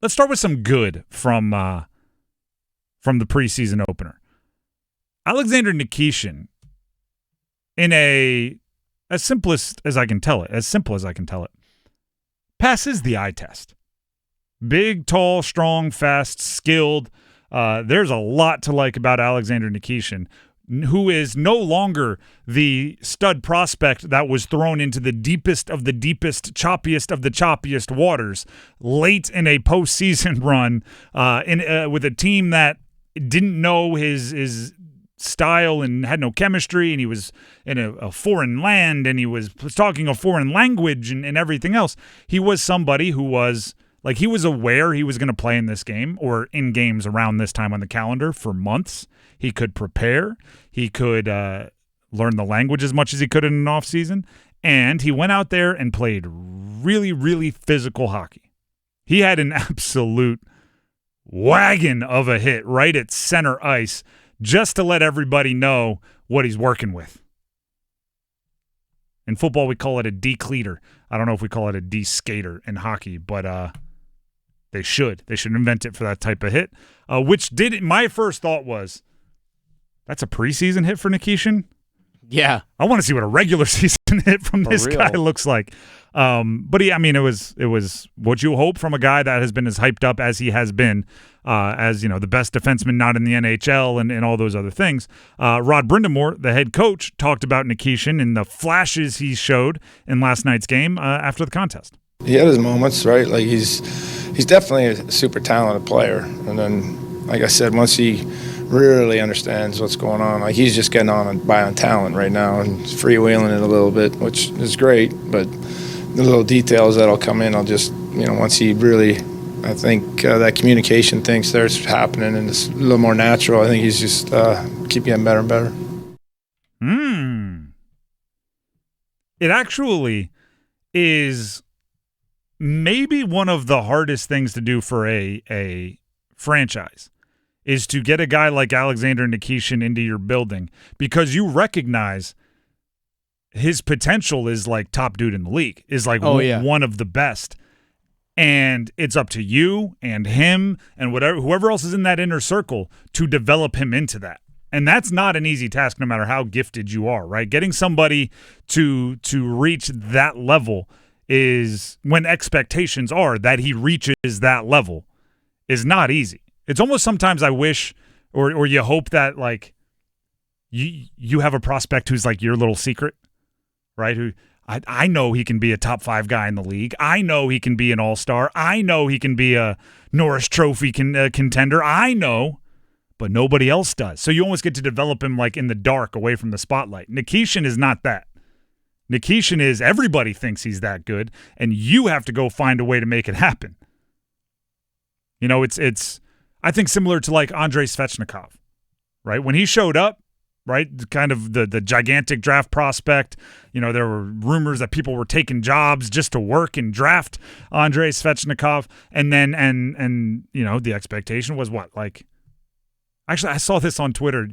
let's start with some good from the preseason opener. Alexander Nikishin, in as simple as I can tell it, passes the eye test. Big, tall, strong, fast, skilled. There's a lot to like about Alexander Nikishin, who is no longer the stud prospect that was thrown into the deepest of the deepest, choppiest of the choppiest waters late in a postseason run with a team that didn't know his style and had no chemistry, and he was in a foreign land, and he was talking a foreign language and everything else. He was somebody who was like, he was aware he was going to play in this game or in games around this time on the calendar for months. He could prepare. He could learn the language as much as he could in an offseason, and he went out there and played really, really physical hockey. He had an absolute wagon of a hit right at center ice, just to let everybody know what he's working with. In football, we call it a decleater. I don't know if we call it a de-skater in hockey, but they should. They should invent it for that type of hit, my first thought was, that's a preseason hit for Nikishin? Yeah. I want to see what a regular season hit from this guy looks like. But it was what you hope from a guy that has been as hyped up as he has been, as the best defenseman not in the NHL and all those other things. Rod Brind'Amour, the head coach, talked about Nikishin and the flashes he showed in last night's game after the contest. He had his moments, right? Like he's definitely a super talented player, and then, like I said, once he really understands what's going on, like he's just getting on talent right now and freewheeling it a little bit, which is great, but the little details that'll come in, I'll just, once he really, I think that communication thing starts happening and it's a little more natural, I think he's just keep getting better and better. It actually is maybe one of the hardest things to do for a franchise, is to get a guy like Alexander Nikishin into your building, because you recognize his potential is like top dude in the league, is like one of the best. And it's up to you and him and whoever else is in that inner circle to develop him into that. And that's not an easy task, no matter how gifted you are, right? Getting somebody to reach that level is, when expectations are that he reaches that level, is not easy. It's almost sometimes I wish or you hope that like you have a prospect who's like your little secret, right? Who I know he can be a top 5 guy in the league. I know he can be an all-star. I know he can be a Norris Trophy contender. I know, but nobody else does. So you almost get to develop him like in the dark, away from the spotlight. Nikishin is not that. Nikishin is, everybody thinks he's that good, and you have to go find a way to make it happen. It's I think similar to like Andrei Svechnikov, right? When he showed up, right, kind of the gigantic draft prospect, there were rumors that people were taking jobs just to work and draft Andrei Svechnikov, and then the expectation was what? Like, actually, I saw this on Twitter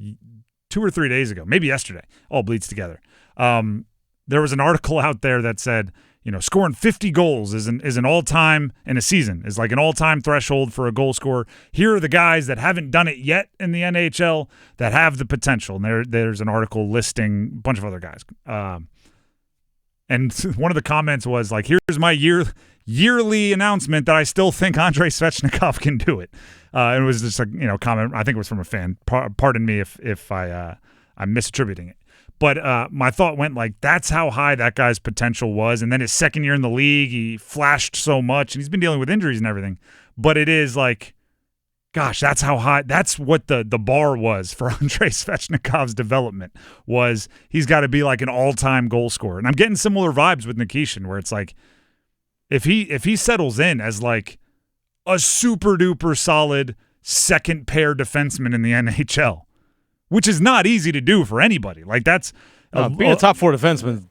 2 or 3 days ago, maybe yesterday. All bleeds together. There was an article out there that said, scoring 50 goals is an all-time in a season, is like an all-time threshold for a goal scorer. Here are the guys that haven't done it yet in the NHL that have the potential. And there's an article listing a bunch of other guys. And one of the comments was like, here's my yearly announcement that I still think Andrei Svechnikov can do it. And it was just a comment. I think it was from a fan. Pardon me if I'm misattributing it. But my thought went like, that's how high that guy's potential was. And then his second year in the league, he flashed so much, and he's been dealing with injuries and everything. But it is like, gosh, that's how high. That's what the bar was for Andrei Svechnikov's development, was he's got to be like an all-time goal scorer. And I'm getting similar vibes with Nikishin, where it's like, if he settles in as like a super-duper solid second pair defenseman in the NHL, which is not easy to do for anybody. Like that's being a top 4 defenseman,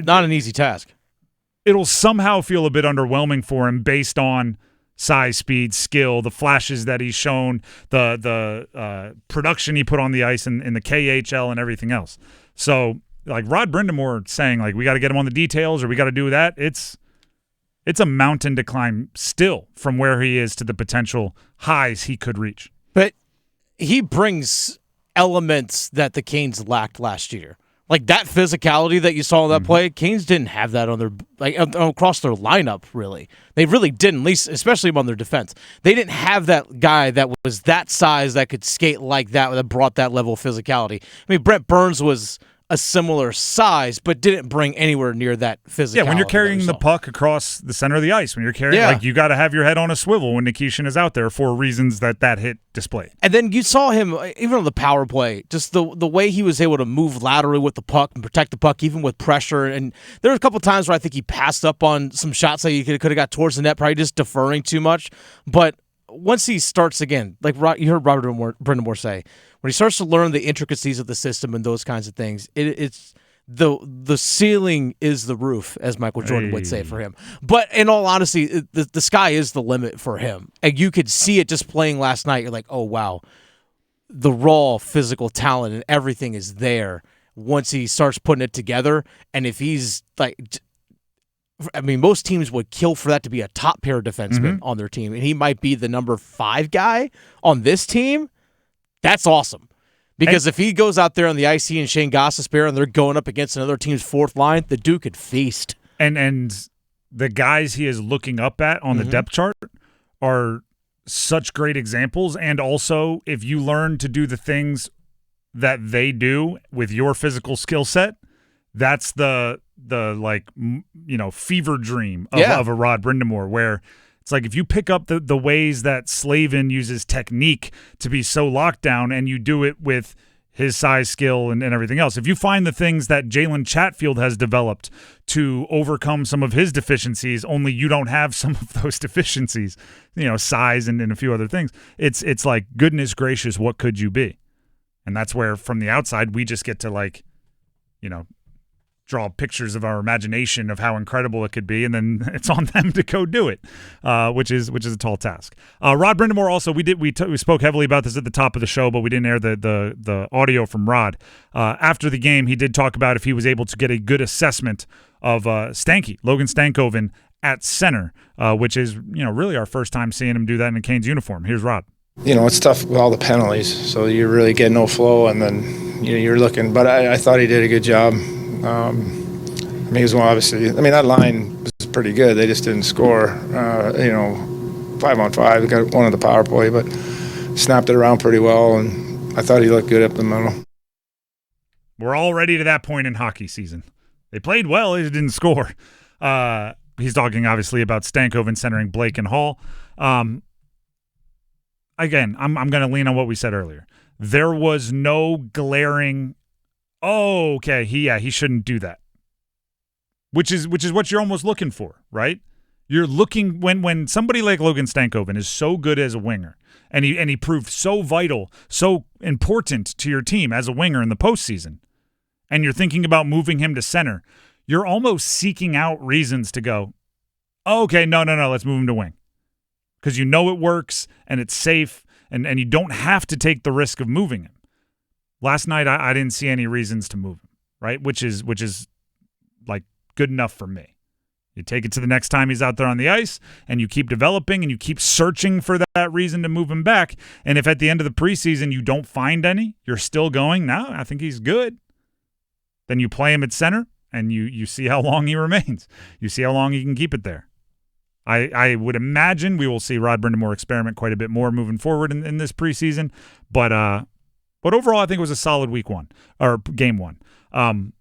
not an easy task. It'll somehow feel a bit underwhelming for him based on size, speed, skill, the flashes that he's shown, the production he put on the ice in the KHL and everything else. So like Rod Brind'Amour saying like, we got to get him on the details or we got to do that. It's It's a mountain to climb still from where he is to the potential highs he could reach. But he brings elements that the Canes lacked last year. Like that physicality that you saw in that play, Canes didn't have that on their across their lineup, really. They really didn't, at least especially on their defense. They didn't have that guy that was that size that could skate like that brought that level of physicality. I mean, Brent Burns was a similar size, but didn't bring anywhere near that physicality. Yeah, when you're carrying the puck across the center of the ice, when you're carrying, you got to have your head on a swivel when Nikishin is out there for reasons that hit displayed. And then you saw him, even on the power play, just the way he was able to move laterally with the puck and protect the puck, even with pressure. And there were a couple times where I think he passed up on some shots that he could have got towards the net, probably just deferring too much. But once he starts again, like you heard Rod Brind'Amour say, when he starts to learn the intricacies of the system and those kinds of things, it's the ceiling is the roof, as Michael Jordan would say for him. But in all honesty, the sky is the limit for him. And you could see it just playing last night. You're like, oh, wow. The raw physical talent and everything is there once he starts putting it together. And if he's like, I mean, most teams would kill for that to be a top pair defenseman on their team. And he might be the number 5 guy on this team. That's awesome. Because if he goes out there on the ice and Shane Gostisbehere and they're going up against another team's fourth line, the Duke could feast. And the guys he is looking up at on the depth chart are such great examples. And also, if you learn to do the things that they do with your physical skill set, that's the fever dream of a Rod Brind'Amour, where it's like if you pick up the ways that Slavin uses technique to be so locked down and you do it with his size, skill, and everything else. If you find the things that Jalen Chatfield has developed to overcome some of his deficiencies, only you don't have some of those deficiencies, size and a few other things, it's like, goodness gracious, what could you be? And that's where, from the outside, we just get to draw pictures of our imagination of how incredible it could be, and then it's on them to go do it, which is a tall task. Rod Brind'Amour also, we spoke heavily about this at the top of the show, but we didn't air the audio from Rod. After the game, he did talk about if he was able to get a good assessment of Logan Stankoven at center, which is really our first time seeing him do that in a Canes uniform. Here's Rod. It's tough with all the penalties, so you really get no flow, and then you're looking. But I thought he did a good job. He was obviously. That line was pretty good. They just didn't score. 5-on-5. They got one on the power play, but snapped it around pretty well, and I thought he looked good up the middle. We're already to that point in hockey season. They played well. They just didn't score. He's talking obviously about Stankoven centering Blake and Hall. Again, I'm going to lean on what we said earlier. There was no glaring. Oh, okay. He shouldn't do that. Which is what you're almost looking for, right? You're looking when somebody like Logan Stankoven is so good as a winger, and he proved so vital, so important to your team as a winger in the postseason, and you're thinking about moving him to center, you're almost seeking out reasons to go, oh, okay, no, let's move him to wing. Because you know it works and it's safe, and you don't have to take the risk of moving him. Last night, I didn't see any reasons to move him, right? Which is like good enough for me. You take it to the next time he's out there on the ice, and you keep developing, and you keep searching for that reason to move him back. And if at the end of the preseason you don't find any, you're still going, no, I think he's good. Then you play him at center, and you see how long he remains. You see how long he can keep it there. I would imagine we will see Rod Brind'Amour experiment quite a bit more moving forward in this preseason. But overall, I think it was a solid game one.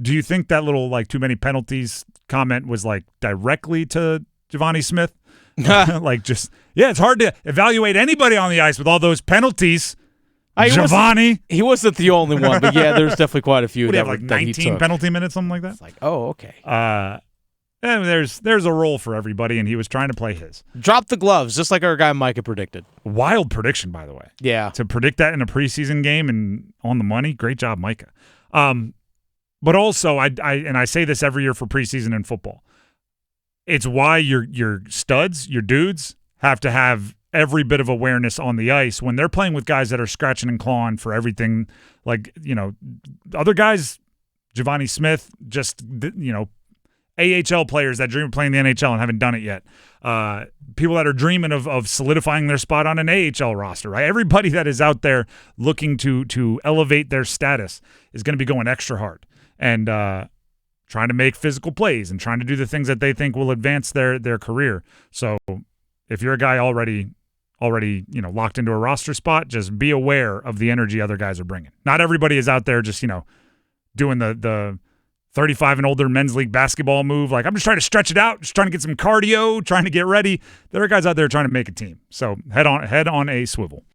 Do you think that little too many penalties comment was directly to Giovanni Smith? It's hard to evaluate anybody on the ice with all those penalties. Giovanni. He wasn't the only one, but yeah, there's definitely quite a few. Would he have 19 penalty minutes, something like that? It's okay. And there's a role for everybody, and he was trying to play his. Drop the gloves, just like our guy Micah predicted. Wild prediction, by the way. Yeah. To predict that in a preseason game and on the money, great job, Micah. But also, I say this every year for preseason in football. It's why your studs, your dudes, have to have every bit of awareness on the ice when they're playing with guys that are scratching and clawing for everything. Other guys, Giovanni Smith, just, AHL players that dream of playing the NHL and haven't done it yet. People that are dreaming of solidifying their spot on an AHL roster, right? Everybody that is out there looking to elevate their status is going to be going extra hard and trying to make physical plays and trying to do the things that they think will advance their career. So if you're a guy already locked into a roster spot, just be aware of the energy other guys are bringing. Not everybody is out there just doing the 35 and older men's league basketball move. Like, I'm just trying to stretch it out, just trying to get some cardio, trying to get ready. There are guys out there trying to make a team. So head on a swivel.